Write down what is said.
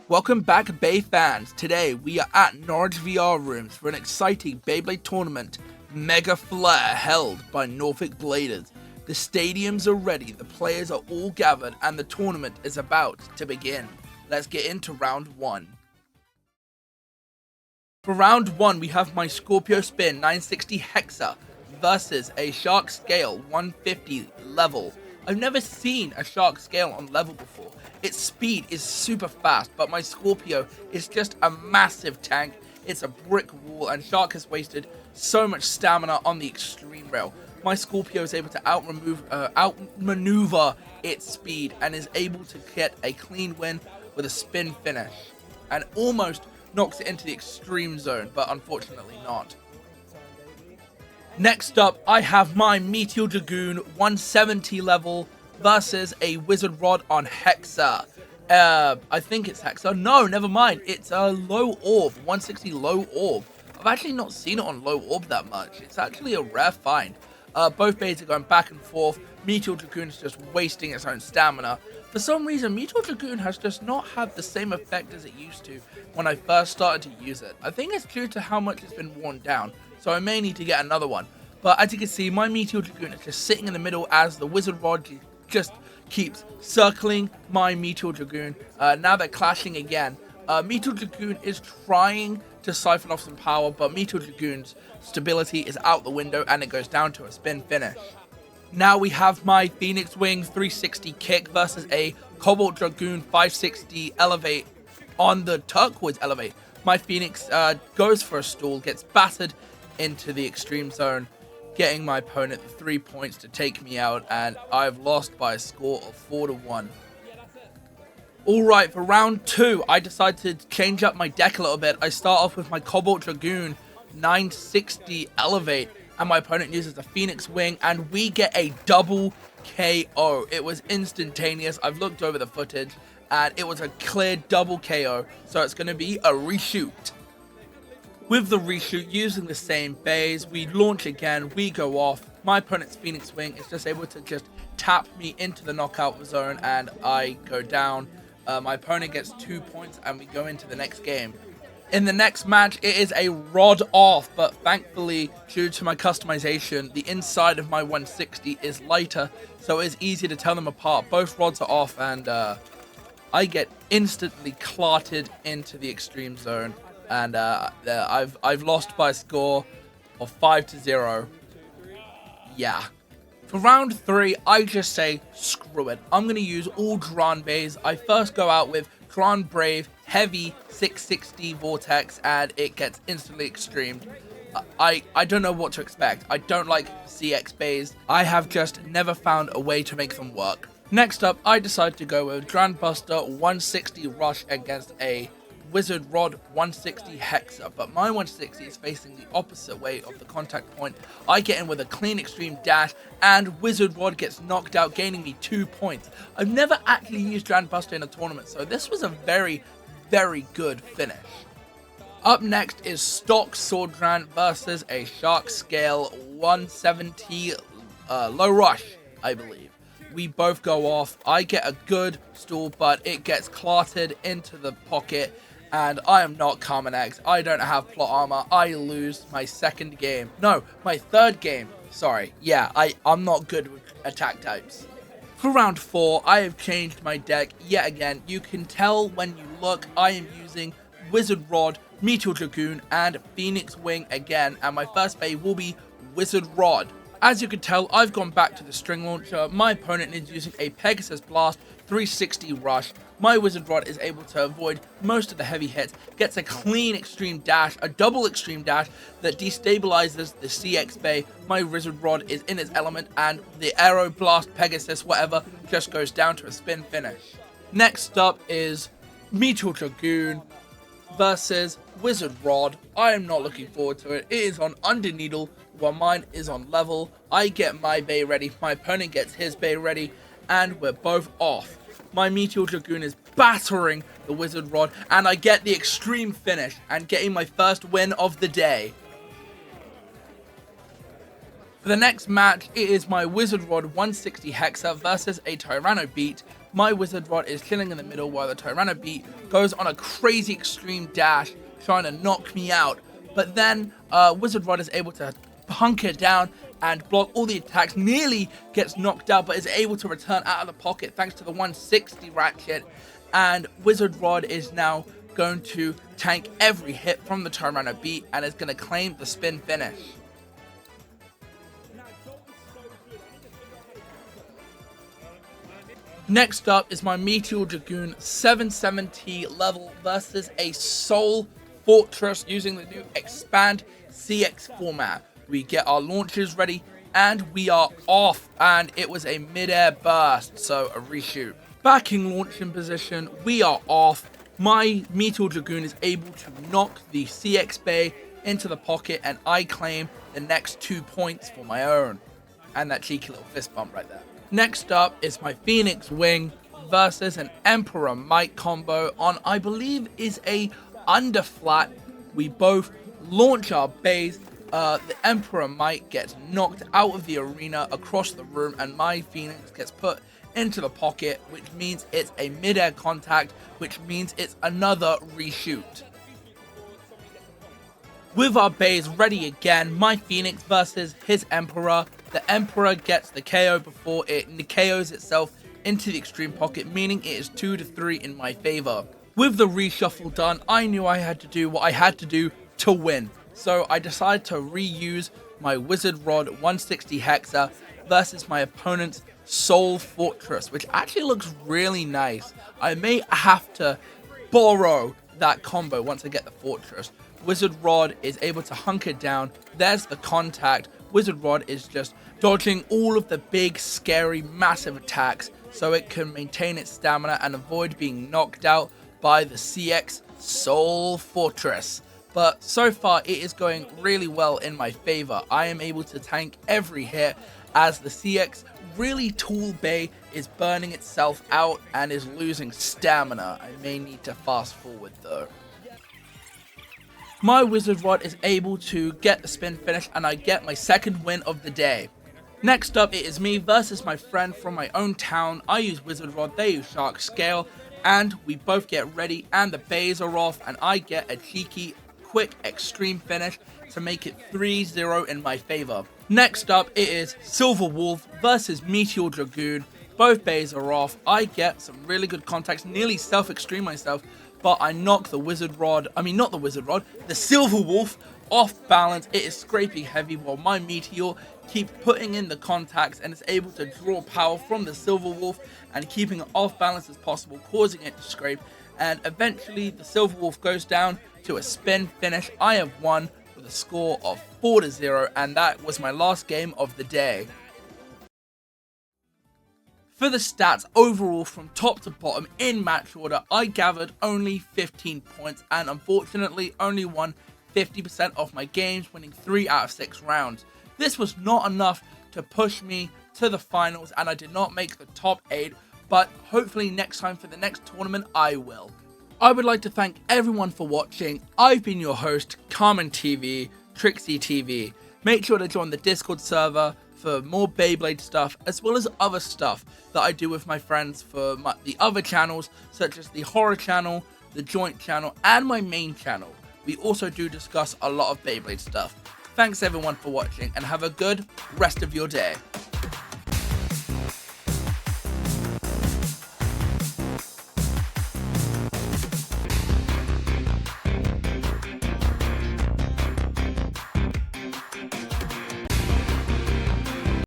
Welcome back, Bay fans. Today we are at Norwich VR Rooms for an exciting Beyblade tournament, Mega Flare, held by Norfolk Bladers. The stadiums are ready, the players are all gathered, and the tournament is about to begin. Let's get into round 1. For round 1, we have my Scorpio Spin 960 Hexa versus a Shark Scale 150 level. I've never seen a Shark Scale on level before. Its speed is super fast, but my Scorpio is just a massive tank. It's a brick wall, and Shark has wasted so much stamina on the extreme rail. My Scorpio is able to outmaneuver its speed and is able to get a clean win with a spin finish, and almost knocks it into the extreme zone, but unfortunately not. Next up, I have my Meteor Dragoon 170 level versus a Wizard Rod on Hexa. I think it's Hexa. No, never mind. It's a low orb, 160 low orb. I've actually not seen it on low orb that much. It's actually a rare find. Both bays are going back and forth. Meteor Dragoon is just wasting its own stamina. For some reason, Meteor Dragoon has just not had the same effect as it used to when I first started to use it. I think it's due to how much it's been worn down, so I may need to get another one. But as you can see, my Meteor Dragoon is just sitting in the middle as the Wizard Rod just keeps circling my Meteor Dragoon. Now they're clashing again. Meteor Dragoon is trying to siphon off some power, but Meteor Dragoon's stability is out the window and it goes down to a spin finish. Now we have my Phoenix Wing 360 kick versus a Cobalt Dragoon 560 elevate on the turquoise elevate. My Phoenix goes for a stall, gets battered into the extreme zone, getting my opponent 3 points to take me out, and I've lost by a score of 4-1. Alright, for round 2, I decided to change up my deck a little bit. I start off with my Cobalt Dragoon 960 elevate, and my opponent uses a Phoenix Wing, and we get a double KO. It was instantaneous. I've looked over the footage, and it was a clear double KO, so it's going to be a reshoot. With the reshoot, using the same bays, we launch again, we go off. My opponent's Phoenix Wing is just able to just tap me into the knockout zone, and I go down. My opponent gets 2 points, and we go into the next game. In the next match, it is a rod off, but thankfully, due to my customization, the inside of my 160 is lighter, so it's easy to tell them apart. Both rods are off, and I get instantly clarted into the extreme zone, and I've lost by a score of 5-0. Yeah. For round 3, I just say, screw it. I'm going to use all Dran bays. I first go out with Dran Brave Heavy 660 Vortex, and it gets instantly extremed. I don't know what to expect. I don't like CX bays. I have just never found a way to make them work. Next up, I decided to go with Grand Buster 160 Rush against a Wizard Rod 160 Hexa, but my 160 is facing the opposite way of the contact point. I get in with a clean extreme dash, and Wizard Rod gets knocked out, gaining me 2 points. I've never actually used Grand Buster in a tournament, so this was a very, very good finish. Up next is Stock Swordran versus a Shark Scale 170 Low Rush, I believe. We both go off. I get a good stall, but it gets clarted into the pocket, and I am not Carmenex. I don't have plot armor. I lose my second game. No, my third game. Sorry. Yeah, I'm not good with attack types. For round 4, I have changed my deck yet again. You can tell when you look, I am using Wizard Rod, Meteor Dragoon, and Phoenix Wing again, and my first bay will be Wizard Rod. As you can tell, I've gone back to the string launcher. My opponent is using a Pegasus Blast 360 Rush. My Wizard Rod is able to avoid most of the heavy hits, gets a clean extreme dash, a double extreme dash that destabilizes the CX bay. My Wizard Rod is in its element, and the Aero Blast, Pegasus, whatever, just goes down to a spin finish. Next up is Meteor Dragoon versus Wizard Rod. I am not looking forward to it. It is on Underneedle, while mine is on level. I get my bay ready, my opponent gets his bay ready, and we're both off. My Meteor Dragoon is battering the Wizard Rod, and I get the extreme finish and getting my first win of the day. For the next match, it is my Wizard Rod 160 Hexa versus a Tyranno Beat my Wizard Rod is chilling in the middle while the Tyrannobeat goes on a crazy extreme dash trying to knock me out. But then Wizard Rod is able to hunker down and block all the attacks, nearly gets knocked out, but is able to return out of the pocket thanks to the 160 ratchet. And Wizard Rod is now going to tank every hit from the Tyrannobeat and is going to claim the spin finish. Next up is my Meteor Dragoon 770 level versus a Soul Fortress using the new Expand CX format. We get our launchers ready and we are off, and it was a mid-air burst, so a reshoot. Back in launching position, we are off. My Meteor Dragoon is able to knock the CX Bay into the pocket and I claim the next 2 points for my own. And that cheeky little fist bump right there. Next up is my Phoenix Wing versus an Emperor Might combo on, I believe, is a underflat. We both launch our bays. The Emperor Might gets knocked out of the arena across the room and my Phoenix gets put into the pocket, which means it's a mid-air contact, which means it's another reshoot. With our bays ready again, my Phoenix versus his Emperor. The Emperor gets the KO before it KOs itself into the extreme pocket, meaning it is 2-3 in my favor. With the reshuffle done, I knew I had to do what I had to do to win. So I decided to reuse my Wizard Rod 160 Hexa versus my opponent's Soul Fortress, which actually looks really nice. I may have to borrow that combo once I get the Fortress. Wizard Rod is able to hunker down. There's the contact. Wizard Rod is just dodging all of the big, scary, massive attacks so it can maintain its stamina and avoid being knocked out by the CX Soul Fortress. But so far it is going really well in my favor. I am able to tank every hit as the CX really tall bay is burning itself out and is losing stamina. I may need to fast forward though. My Wizard Rod is able to get the spin finish and I get my second win of the day. Next up, it is me versus my friend from my own town. I use Wizard Rod, they use Shark Scale, and we both get ready and the bays are off and I get a cheeky, quick, extreme finish to make it 3-0 in my favor. Next up, it is Silver Wolf versus Meteor Dragoon. Both bays are off. I get some really good contacts, nearly self-extreme myself, but I knock the the Silver Wolf off balance. It is scraping heavy while my Meteor keeps putting in the contacts and is able to draw power from the Silver Wolf and keeping it off balance as possible, causing it to scrape. And eventually the Silver Wolf goes down to a spin finish. I have won with a score of 4-0, and that was my last game of the day. For the stats overall from top to bottom in match order, I gathered only 15 points and unfortunately only won 50% of my games, winning 3 out of 6 rounds. This was not enough to push me to the finals and I did not make the top 8, but hopefully next time for the next tournament I will. I would like to thank everyone for watching. I've been your host, Carmen TV, Trixie TV. Make sure to join the Discord server for more Beyblade stuff, as well as other stuff that I do with my friends for the other channels, such as the horror channel, the joint channel, and my main channel. We also do discuss a lot of Beyblade stuff. Thanks everyone for watching, and have a good rest of your day.